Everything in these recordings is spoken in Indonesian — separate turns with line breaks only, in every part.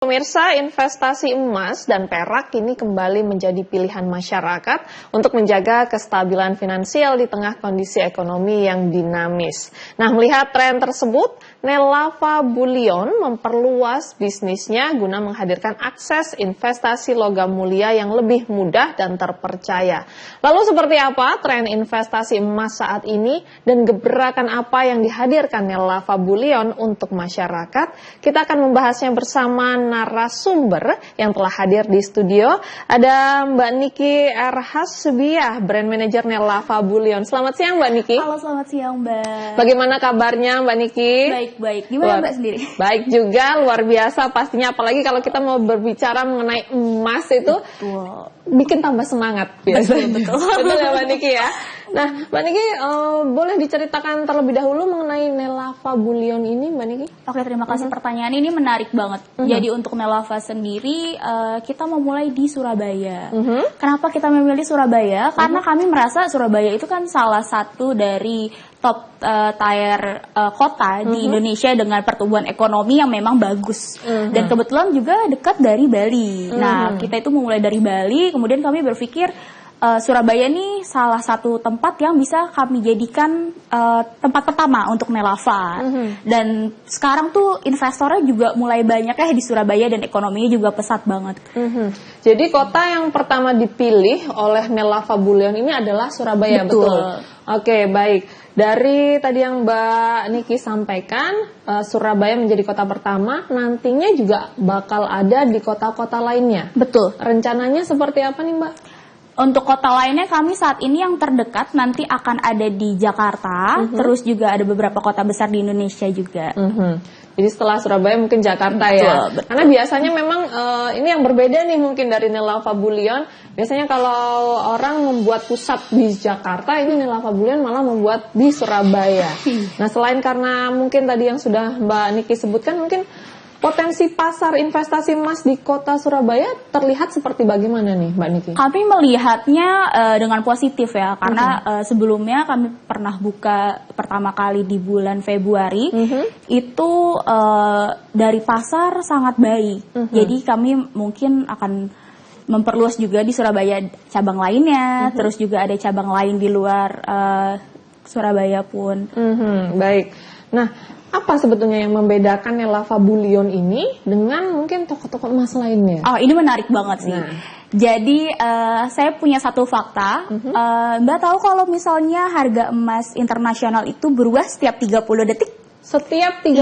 Pemirsa, investasi emas dan perak kini kembali menjadi pilihan masyarakat untuk menjaga kestabilan finansial di tengah kondisi ekonomi yang dinamis. Nah, melihat tren tersebut, Nelava Bullion memperluas bisnisnya guna menghadirkan akses investasi logam mulia yang lebih mudah dan terpercaya. Lalu seperti apa tren investasi emas saat ini dan gebrakan apa yang dihadirkan Nelava Bullion untuk masyarakat? Kita akan membahasnya bersama narasumber yang telah hadir di studio. Ada Mbak Niki R. Hasbiah, Brand Manager Nelava Bullion. Selamat siang Mbak Niki.
Halo, selamat siang Mbak.
Bagaimana kabarnya Mbak Niki?
Baik. Gimana Mbak sendiri?
Baik juga, luar biasa pastinya. Apalagi kalau kita mau berbicara mengenai emas itu bikin tambah semangat.
Betul.
Betul ya Mbak Niki ya? Nah, Mbak Niki, boleh diceritakan terlebih dahulu mengenai Nelava Bullion ini, Mbak Niki?
Oke, terima kasih pertanyaan ini menarik banget. Jadi untuk Nelava sendiri, kita memulai di Surabaya. Kenapa kita memilih Surabaya? Karena kami merasa Surabaya itu kan salah satu dari top tier kota di Indonesia dengan pertumbuhan ekonomi yang memang bagus. Dan kebetulan juga dekat dari Bali. Nah, kita itu memulai dari Bali, kemudian kami berpikir Surabaya ini salah satu tempat yang bisa kami jadikan tempat pertama untuk Nelava. Dan sekarang tuh investornya juga mulai banyak ya di Surabaya dan ekonominya juga pesat banget.
Jadi kota yang pertama dipilih oleh Nelava Bullion ini adalah Surabaya, betul? Oke, baik. Dari tadi yang Mbak Niki sampaikan, Surabaya menjadi kota pertama, nantinya juga bakal ada di kota-kota lainnya.
Betul.
Rencananya seperti apa nih Mbak?
Untuk kota lainnya kami saat ini yang terdekat nanti akan ada di Jakarta, terus juga ada beberapa kota besar di Indonesia juga.
Jadi setelah Surabaya mungkin Jakarta ya.
Betul.
Karena biasanya memang ini yang berbeda nih mungkin dari Nelava Bullion. Biasanya kalau orang membuat pusat di Jakarta, ini Nelava Bullion malah membuat di Surabaya. Nah, selain karena mungkin tadi yang sudah Mbak Niki sebutkan, mungkin potensi pasar investasi emas di kota Surabaya terlihat seperti bagaimana nih Mbak Niki?
Kami melihatnya dengan positif ya, karena sebelumnya kami pernah buka pertama kali di bulan Februari, itu dari pasar sangat baik. Jadi kami mungkin akan memperluas juga di Surabaya cabang lainnya, terus juga ada cabang lain di luar Surabaya pun.
Baik. Nah, apa sebetulnya yang membedakan Nelava Bullion ini dengan mungkin toko-toko emas lainnya?
Oh, ini menarik banget sih. Jadi saya punya satu fakta, Mbak tahu kalau misalnya harga emas internasional itu berubah setiap 30 detik?
Setiap 30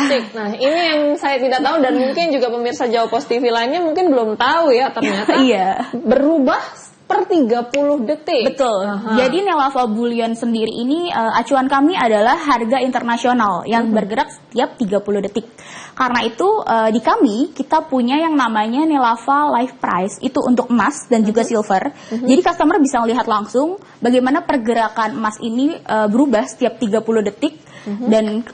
detik. Nah, ini yang saya tidak tahu dan mungkin juga pemirsa Jawa Post TV lainnya mungkin belum tahu ya, ternyata berubah per 30 detik.
Betul. Jadi Nelava Bullion sendiri ini acuan kami adalah harga internasional yang bergerak setiap 30 detik. Karena itu di kami kita punya yang namanya Nelava Live Price, itu untuk emas dan juga silver. Jadi customer bisa melihat langsung bagaimana pergerakan emas ini berubah setiap 30 detik dan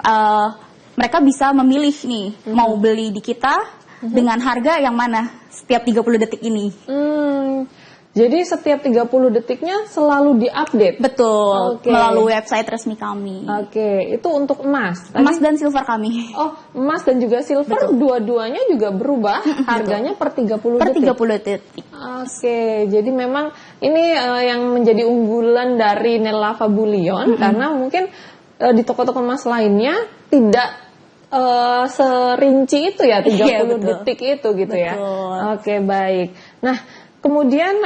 mereka bisa memilih nih mau beli di kita dengan harga yang mana setiap 30 detik ini.
Jadi setiap 30 detiknya selalu diupdate?
Betul, melalui website resmi kami.
Itu untuk emas?
Emas dan silver kami.
Oh, emas dan juga silver dua-duanya juga berubah harganya per 30 detik?
Per 30 detik.
Jadi memang ini yang menjadi unggulan dari Nelava Bullion, karena mungkin di toko-toko emas lainnya tidak serinci itu ya, 30 detik itu gitu ya? Baik. Nah, kemudian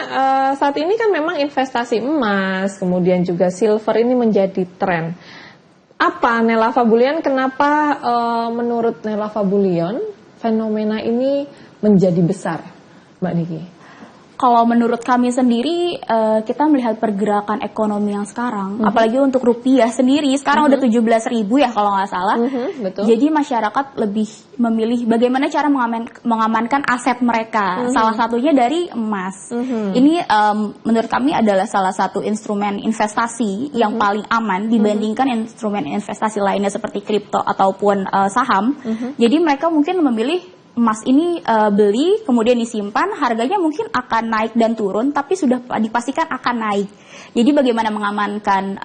saat ini kan memang investasi emas, kemudian juga silver ini menjadi tren. Apa Nelava Bullion, kenapa menurut Nelava Bullion fenomena ini menjadi besar, Mbak Niki?
Kalau menurut kami sendiri, kita melihat pergerakan ekonomi yang sekarang, apalagi untuk rupiah sendiri, sekarang udah 17.000 ya kalau nggak salah.
Betul.
Jadi masyarakat lebih memilih bagaimana cara mengamankan aset mereka, salah satunya dari emas. Ini menurut kami adalah salah satu instrumen investasi yang paling aman dibandingkan instrumen investasi lainnya seperti kripto ataupun saham. Jadi mereka mungkin memilih emas ini beli, kemudian disimpan, harganya mungkin akan naik dan turun, tapi sudah dipastikan akan naik. Jadi bagaimana mengamankan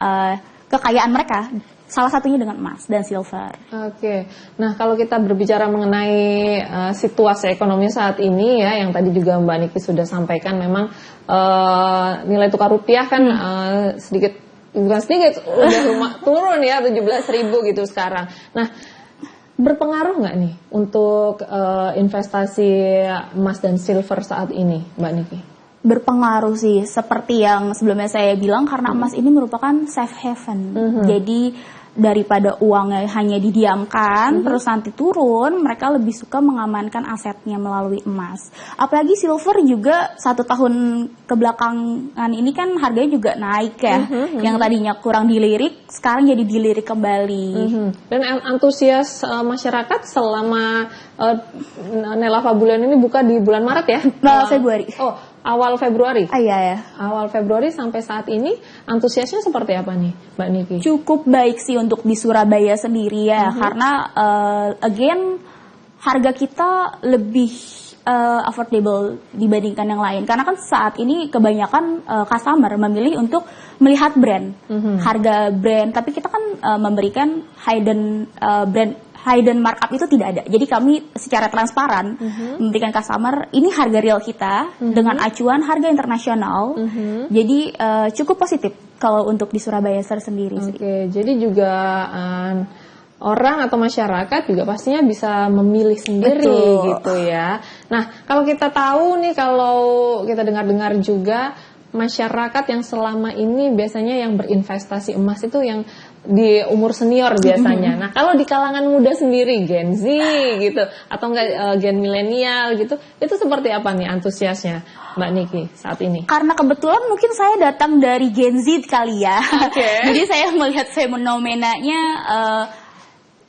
kekayaan mereka salah satunya dengan emas dan silver.
Oke, nah kalau kita berbicara mengenai situasi ekonomi saat ini ya, yang tadi juga Mbak Niki sudah sampaikan, memang nilai tukar rupiah kan bukan sedikit, udah turun ya 17.000 gitu sekarang. Nah, berpengaruh nggak nih untuk investasi emas dan silver saat ini, Mbak Niki?
Berpengaruh sih, seperti yang sebelumnya saya bilang, karena emas ini merupakan safe haven. Jadi daripada uangnya hanya didiamkan terus nanti turun, mereka lebih suka mengamankan asetnya melalui emas. Apalagi silver juga 1 tahun kebelakangan ini kan harganya juga naik ya. Yang tadinya kurang dilirik sekarang jadi dilirik kembali.
Dan antusias masyarakat selama Nelafa bulan ini buka di bulan Maret ya?
Februari.
Oh, awal Februari?
Iya ya.
Awal Februari sampai saat ini antusiasnya seperti apa nih, Mbak Niki?
Cukup baik sih untuk di Surabaya sendiri ya, karena again harga kita lebih affordable dibandingkan yang lain. Karena kan saat ini kebanyakan customer memilih untuk melihat brand, harga brand. Tapi kita kan memberikan hidden markup itu tidak ada. Jadi kami secara transparan memberikan customer ini harga real kita dengan acuan harga internasional. Jadi cukup positif kalau untuk di Surabaya sendiri.
Oke, jadi juga orang atau masyarakat juga pastinya bisa memilih sendiri gitu ya. Nah, kalau kita tahu nih, kalau kita dengar-dengar juga masyarakat yang selama ini biasanya yang berinvestasi emas itu yang di umur senior biasanya. Nah, kalau di kalangan muda sendiri, Gen Z gitu, atau enggak Gen milenial gitu, itu seperti apa nih antusiasnya Mbak Niki saat ini?
Karena kebetulan mungkin saya datang dari Gen Z kali ya. Jadi saya melihat fenomenanya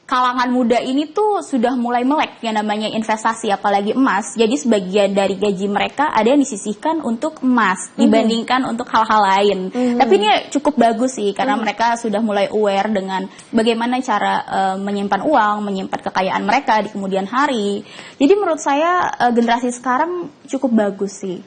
kalangan muda ini tuh sudah mulai melek yang namanya investasi, apalagi emas. Jadi sebagian dari gaji mereka ada yang disisihkan untuk emas dibandingkan untuk hal-hal lain. Tapi ini cukup bagus sih karena mereka sudah mulai aware dengan bagaimana cara menyimpan uang, menyimpan kekayaan mereka di kemudian hari. Jadi menurut saya generasi sekarang cukup bagus sih.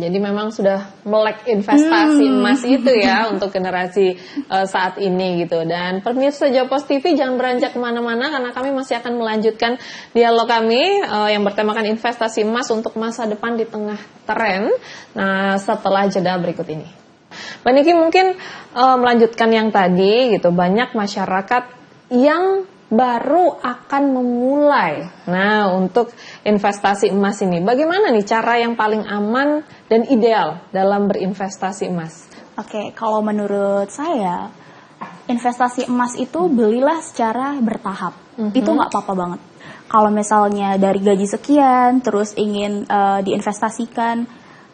Jadi memang sudah melek investasi emas itu ya untuk generasi saat ini gitu. Dan pemirsa Jopos TV jangan beranjak kemana-mana karena kami masih akan melanjutkan dialog kami yang bertemakan investasi emas untuk masa depan di tengah tren. Nah, setelah jeda berikut ini. Mbak Niki mungkin melanjutkan yang tadi gitu, banyak masyarakat yang baru akan memulai. Nah, untuk investasi emas ini, bagaimana nih cara yang paling aman dan ideal dalam berinvestasi emas?
Oke, kalau menurut saya, investasi emas itu belilah secara bertahap. Itu nggak apa-apa banget. Kalau misalnya dari gaji sekian, terus ingin diinvestasikan,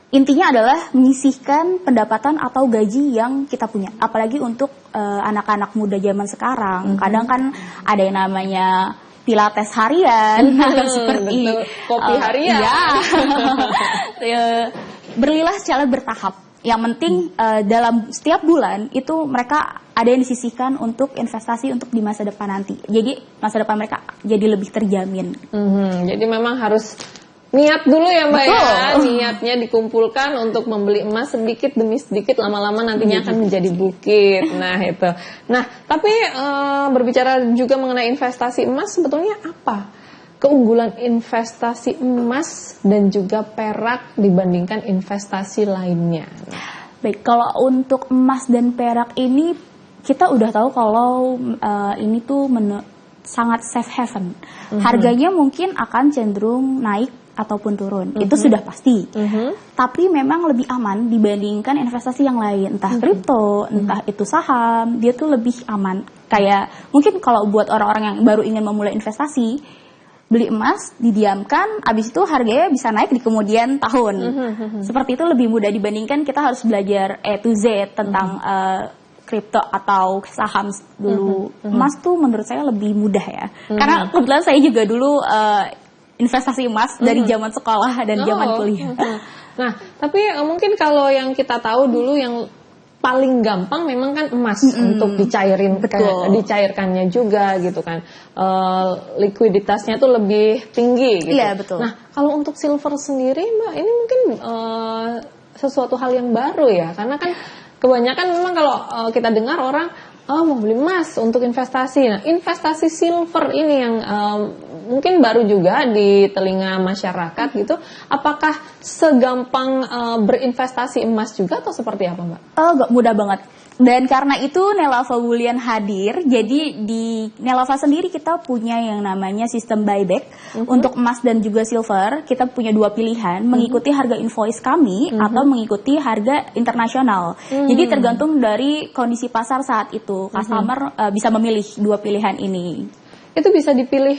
intinya adalah menyisihkan pendapatan atau gaji yang kita punya. Apalagi untuk anak-anak muda zaman sekarang. Kadang kan ada yang namanya pilates harian, seperti
kopi harian.
Belilah secara bertahap. Yang penting dalam setiap bulan itu mereka ada yang disisihkan untuk investasi untuk di masa depan nanti. Jadi masa depan mereka jadi lebih terjamin.
Jadi memang harus niat dulu ya Mbak ya, niatnya dikumpulkan untuk membeli emas sedikit demi sedikit, lama-lama nantinya akan menjadi bukit. Nah itu. Nah tapi berbicara juga mengenai investasi emas, sebetulnya apa keunggulan investasi emas dan juga perak dibandingkan investasi lainnya?
Baik, kalau untuk emas dan perak ini kita udah tahu kalau ini tuh sangat safe haven. Harganya mungkin akan cenderung naik ataupun turun, itu sudah pasti. Tapi memang lebih aman dibandingkan investasi yang lain, entah kripto, entah itu saham, dia tuh lebih aman. Kayak mungkin kalau buat orang-orang yang baru ingin memulai investasi, beli emas, didiamkan, abis itu harganya bisa naik di kemudian tahun. Seperti itu lebih mudah dibandingkan kita harus belajar A to Z tentang kripto atau saham dulu. Emas tuh menurut saya lebih mudah ya. Karena kebetulan saya juga dulu investasi emas dari zaman sekolah dan zaman kuliah.
Nah, tapi mungkin kalau yang kita tahu dulu yang paling gampang memang kan emas untuk dicairkannya juga gitu kan. Likuiditasnya tuh lebih tinggi gitu.
Iya, betul.
Nah, kalau untuk silver sendiri Mbak, ini mungkin sesuatu hal yang baru ya. Karena kan kebanyakan memang kalau kita dengar orang Oh, mau beli emas untuk investasi. Nah, investasi silver ini yang mungkin baru juga di telinga masyarakat gitu. Apakah segampang berinvestasi emas juga atau seperti apa, Mbak?
Oh, mudah banget. Dan karena itu Nelava Bullion hadir, jadi di Nelava sendiri kita punya yang namanya sistem buyback untuk emas dan juga silver. Kita punya dua pilihan, mengikuti harga invoice kami atau mengikuti harga internasional. Jadi tergantung dari kondisi pasar saat itu, customer bisa memilih dua pilihan ini.
Itu bisa dipilih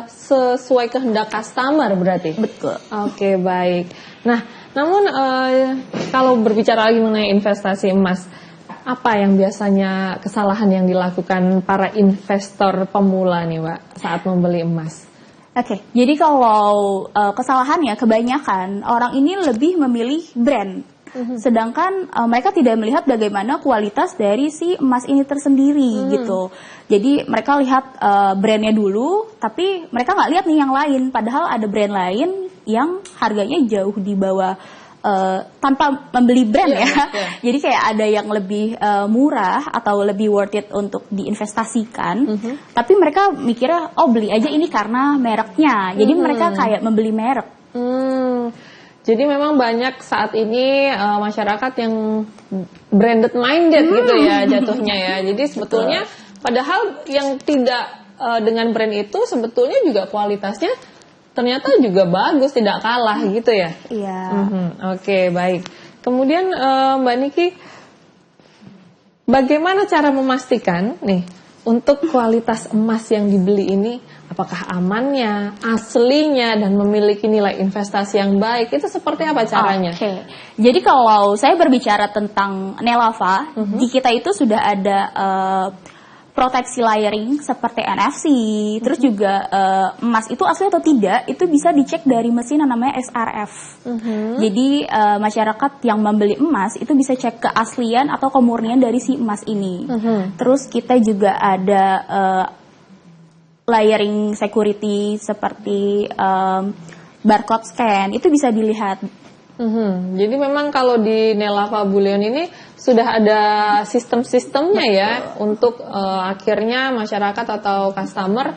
sesuai kehendak customer berarti?
Betul.
Oke, baik. Nah, namun kalau berbicara lagi mengenai investasi emas, apa yang biasanya kesalahan yang dilakukan para investor pemula nih, Mbak, saat membeli emas?
Oke, jadi kalau kesalahannya kebanyakan orang ini lebih memilih brand. Sedangkan mereka tidak melihat bagaimana kualitas dari si emas ini tersendiri gitu. Jadi mereka lihat brandnya dulu, tapi mereka nggak lihat nih yang lain. Padahal ada brand lain yang harganya jauh di bawah tanpa membeli brand ya. Jadi kayak ada yang lebih murah atau lebih worth it untuk diinvestasikan. Tapi mereka mikirnya, oh beli aja ini karena mereknya. Jadi mereka kayak membeli merek.
Jadi memang banyak saat ini masyarakat yang branded minded gitu ya jatuhnya ya. Jadi sebetulnya padahal yang tidak dengan brand itu sebetulnya juga kualitasnya ternyata juga bagus, tidak kalah gitu ya.
Iya.
Oke, baik. Kemudian Mbak Niki, bagaimana cara memastikan nih untuk kualitas emas yang dibeli ini apakah amannya, aslinya, dan memiliki nilai investasi yang baik? Itu seperti apa caranya?
Oke. Jadi kalau saya berbicara tentang Nelava, di kita itu sudah ada proteksi layering seperti NFC, terus juga emas itu asli atau tidak, itu bisa dicek dari mesin yang namanya SRF. Jadi masyarakat yang membeli emas itu bisa cek keaslian atau kemurnian dari si emas ini. Terus kita juga ada layering security seperti barcode scan, itu bisa dilihat.
Jadi memang kalau di Nelava Bullion ini sudah ada sistem-sistemnya ya untuk akhirnya masyarakat atau customer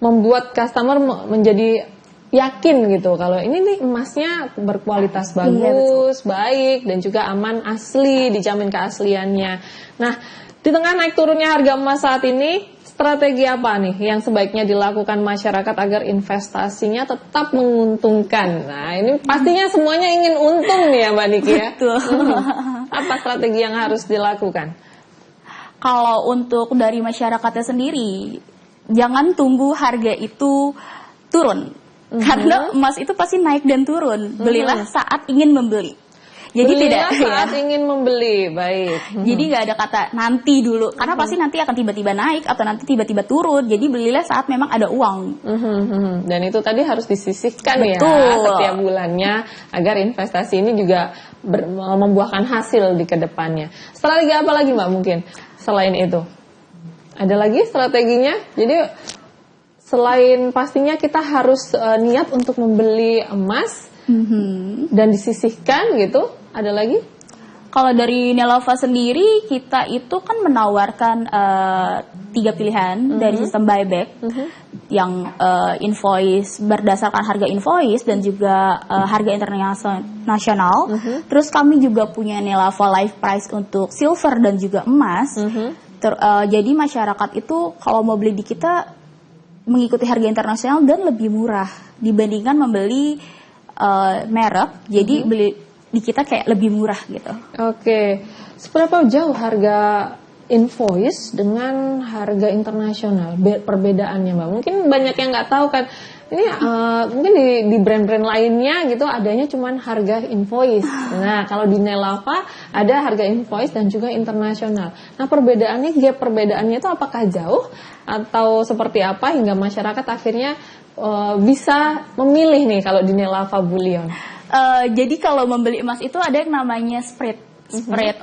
membuat customer menjadi yakin gitu kalau ini nih emasnya berkualitas bagus, baik dan juga aman, asli, dijamin keasliannya. Nah, di tengah naik turunnya harga emas saat ini, strategi apa nih yang sebaiknya dilakukan masyarakat agar investasinya tetap menguntungkan? Nah, ini pastinya semuanya ingin untung nih ya Mbak Niki ya.
Betul.
Apa strategi yang harus dilakukan?
Kalau untuk dari masyarakatnya sendiri, jangan tunggu harga itu turun. Karena emas itu pasti naik dan turun. Belilah saat ingin membeli. Jadi
belilah
tidak
saat ingin membeli, baik.
Jadi nggak ada kata nanti dulu, karena pasti nanti akan tiba-tiba naik atau nanti tiba-tiba turun. Jadi belilah saat memang ada uang.
Dan itu tadi harus disisihkan ya
Betul.
setiap bulannya agar investasi ini juga membuahkan hasil di kedepannya. Strategi apa lagi Mbak mungkin selain itu? Ada lagi strateginya? Jadi selain pastinya kita harus niat untuk membeli emas dan disisihkan gitu, ada lagi?
Kalau dari Nelava sendiri, kita itu kan menawarkan 3 pilihan dari sistem buyback yang invoice berdasarkan harga invoice dan juga harga internasional. Terus kami juga punya Nelava Live Price untuk silver dan juga emas. Jadi masyarakat itu kalau mau beli di kita mengikuti harga internasional dan lebih murah dibandingkan membeli merek. Jadi beli di kita kayak lebih murah gitu.
Oke, seberapa jauh harga invoice dengan harga internasional? Perbedaannya Mbak? Mungkin banyak yang nggak tahu kan. Ini mungkin di brand-brand lainnya gitu adanya cuman harga invoice. Nah, kalau di Nelava ada harga invoice dan juga internasional. Nah, perbedaannya itu apakah jauh atau seperti apa hingga masyarakat akhirnya bisa memilih nih kalau di Nelava Bullion?
Jadi kalau membeli emas itu ada yang namanya spread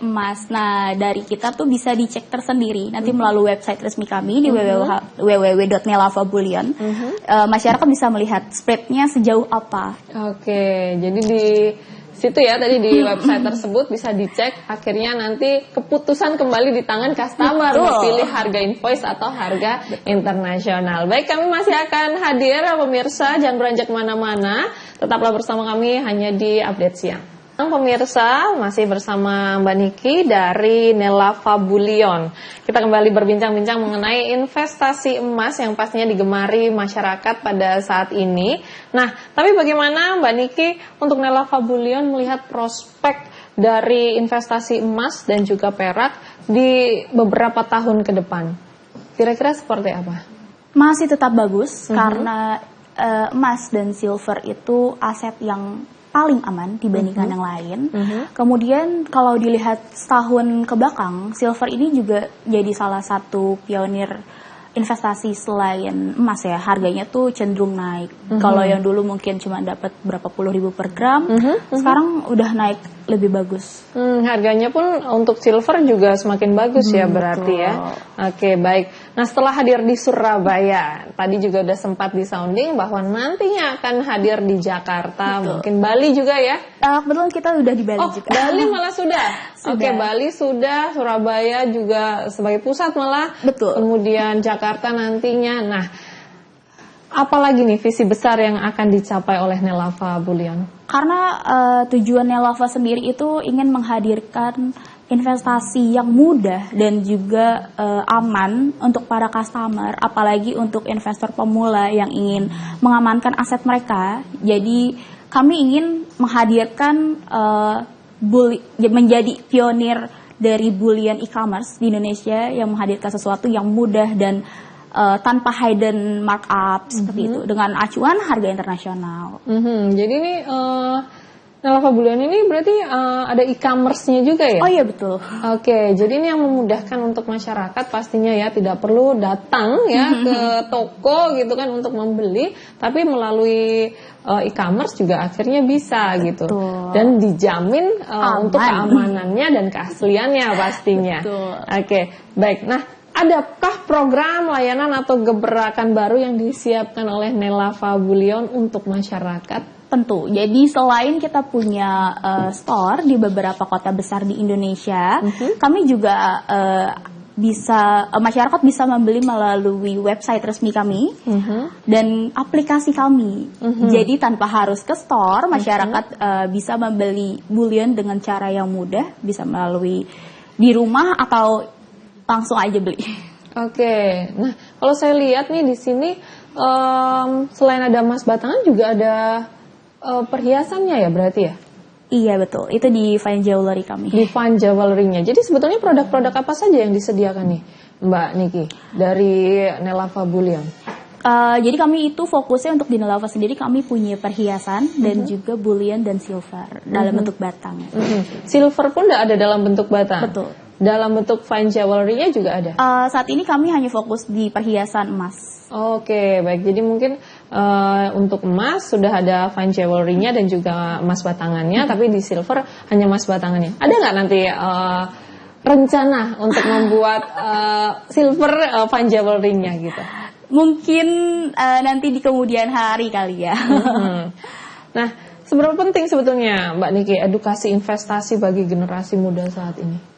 emas. Nah, dari kita tuh bisa dicek tersendiri nanti melalui website resmi kami di www.nelavabullion. Masyarakat bisa melihat spreadnya sejauh apa.
Oke, jadi di situ ya, tadi di website tersebut bisa dicek. Akhirnya nanti keputusan kembali di tangan customer mau pilih harga invoice atau harga internasional. Baik, kami masih akan hadir pemirsa, jangan beranjak kemana-mana. Tetaplah bersama kami hanya di Update Siang. Pemirsa, masih bersama Mbak Niki dari Nelava Bullion. Kita kembali berbincang-bincang mengenai investasi emas yang pastinya digemari masyarakat pada saat ini. Nah, tapi bagaimana Mbak Niki untuk Nelava Bullion melihat prospek dari investasi emas dan juga perak di beberapa tahun ke depan? Kira-kira seperti apa?
Masih tetap bagus karena emas dan silver itu aset yang paling aman dibandingkan yang lain. Kemudian kalau dilihat setahun ke belakang, silver ini juga jadi salah satu pionir investasi selain emas ya. Harganya tuh cenderung naik. Kalau yang dulu mungkin cuma dapat berapa puluh ribu per gram, sekarang udah naik lebih bagus.
Harganya pun untuk silver juga semakin bagus ya berarti ya. Oke, baik. Nah, setelah hadir di Surabaya, tadi juga udah sempat disounding bahwa nantinya akan hadir di Jakarta, mungkin Bali juga ya.
Kebetulan kita udah di Bali juga.
Bali malah sudah. Oke, Bali sudah, Surabaya juga sebagai pusat malah.
Betul.
Kemudian Jakarta nantinya. Nah, apalagi nih visi besar yang akan dicapai oleh Nelava Bullion?
Karena tujuan Nelava sendiri itu ingin menghadirkan investasi yang mudah dan juga aman untuk para customer, apalagi untuk investor pemula yang ingin mengamankan aset mereka. Jadi kami ingin menghadirkan menjadi pionir dari bullion e-commerce di Indonesia yang menghadirkan sesuatu yang mudah dan tanpa hidden markup seperti itu, dengan acuan harga internasional.
Jadi ini Nelava Bullion ini berarti ada e-commerce-nya juga ya?
Oh iya, betul.
Oke, jadi ini yang memudahkan untuk masyarakat pastinya ya, tidak perlu datang ya ke toko gitu kan untuk membeli, tapi melalui e-commerce juga akhirnya bisa gitu. Dan dijamin untuk keamanannya dan keasliannya pastinya. Oke, baik. Nah, adakah program, layanan atau gebrakan baru yang disiapkan oleh Nelava Bullion untuk masyarakat?
Tentu. Jadi selain kita punya store di beberapa kota besar di Indonesia, kami juga masyarakat bisa membeli melalui website resmi kami dan aplikasi kami. Jadi tanpa harus ke store, masyarakat bisa membeli bullion dengan cara yang mudah, bisa melalui di rumah atau langsung aja beli.
Oke. Nah, kalau saya lihat nih di sini selain ada emas batangan juga ada perhiasannya ya berarti ya?
Iya, betul. Itu di Fine Jewelry kami.
Di Fine Jewelry-nya. Jadi sebetulnya produk-produk apa saja yang disediakan nih Mbak Niki dari Nelava Bullion?
Jadi kami itu fokusnya untuk di Nelava sendiri, kami punya perhiasan dan juga bullion dan silver dalam bentuk batang.
Silver pun ada dalam bentuk batang?
Betul.
Dalam bentuk fine jewelry-nya juga ada?
Saat ini kami hanya fokus di perhiasan emas.
Oke, baik. Jadi mungkin untuk emas sudah ada fine jewelry-nya dan juga emas batangannya, tapi di silver hanya emas batangannya. Ada nggak nanti rencana untuk membuat silver fine jewelry-nya gitu?
Mungkin nanti di kemudian hari kali ya.
Nah, seberapa penting sebetulnya Mbak Niki edukasi investasi bagi generasi muda saat ini?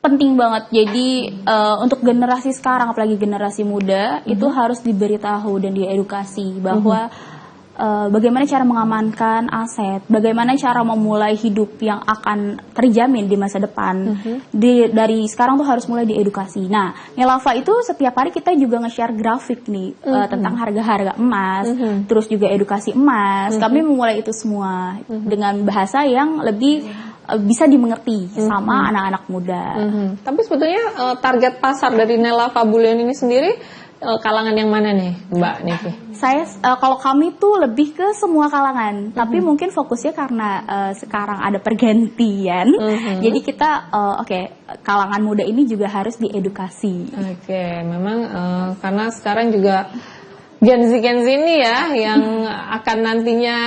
Penting banget. Jadi untuk generasi sekarang, apalagi generasi muda, itu harus diberitahu dan diedukasi bahwa bagaimana cara mengamankan aset, bagaimana cara memulai hidup yang akan terjamin di masa depan. Dari sekarang tuh harus mulai diedukasi. Nah, Nelava itu setiap hari kita juga nge-share grafik nih tentang harga-harga emas, terus juga edukasi emas. Kami memulai itu semua dengan bahasa yang lebih bisa dimengerti sama anak-anak muda.
Tapi sebetulnya target pasar dari Nelava Bullion ini sendiri kalangan yang mana nih Mbak Niki?
Saya kalau kami tuh lebih ke semua kalangan, tapi mungkin fokusnya karena sekarang ada pergantian, jadi kita kalangan muda ini juga harus diedukasi. Oke,
memang karena sekarang juga Gen Z ini ya yang akan nantinya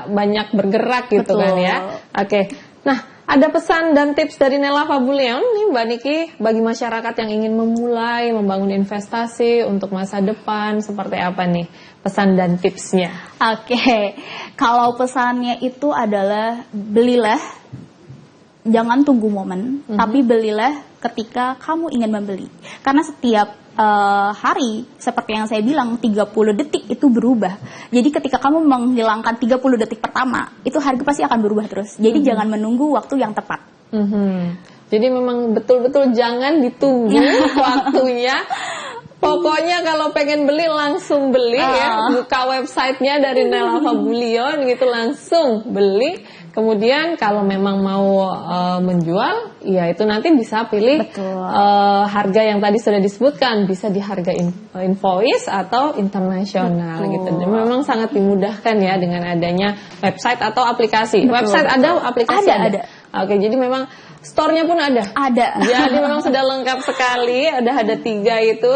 banyak bergerak gitu. Betul. Kan ya. Oke. Nah, ada pesan dan tips dari Nelava Bullion nih Mbak Niki bagi masyarakat yang ingin memulai membangun investasi untuk masa depan seperti apa nih pesan dan tipsnya.
Oke, kalau pesannya itu adalah belilah, jangan tunggu momen, tapi belilah ketika kamu ingin membeli. Karena setiap hari, seperti yang saya bilang, 30 detik itu berubah. Jadi ketika kamu menghilangkan 30 detik pertama, itu harga pasti akan berubah terus. Jadi jangan menunggu waktu yang tepat.
Jadi memang betul-betul jangan ditunggu waktunya. Pokoknya kalau pengen beli langsung beli ya, buka websitenya dari Nela Fabulion gitu, langsung beli. Kemudian kalau memang mau menjual, ya itu nanti bisa pilih harga yang tadi sudah disebutkan, bisa di harga invoice atau internasional gitu. Dan memang sangat dimudahkan ya dengan adanya website atau aplikasi. Website ada, aplikasi ada. Oke, jadi memang store-nya pun ada. Jadi memang sudah lengkap sekali, ada 3 itu.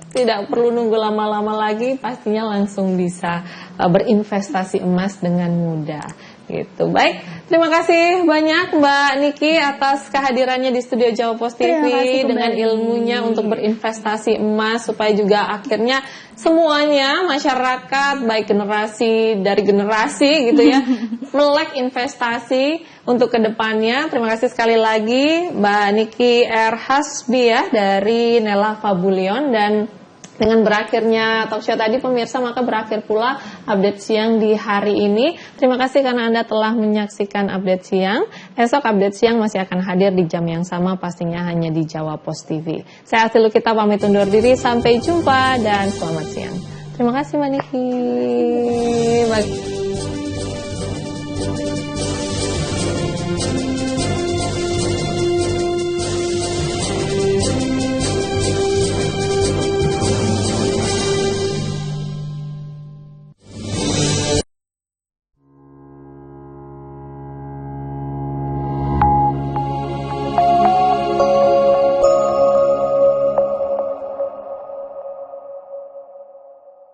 Tidak perlu nunggu lama-lama lagi, pastinya langsung bisa berinvestasi emas dengan mudah. Gitu. Baik, terima kasih banyak Mbak Niki atas kehadirannya di studio Jawa Post TV dengan ilmunya untuk berinvestasi emas, supaya juga akhirnya semuanya masyarakat baik generasi dari generasi gitu ya melek investasi untuk kedepannya. Terima kasih sekali lagi Mbak Niki R. Hasbi ya dari Nela Fabulion. Dan dengan berakhirnya talk show tadi pemirsa, maka berakhir pula update siang di hari ini. Terima kasih karena Anda telah menyaksikan update siang. Esok update siang masih akan hadir di jam yang sama, pastinya hanya di Jawa Post TV. Saya Asli Lukita pamit undur diri, sampai jumpa dan selamat siang. Terima kasih Mbak Niki.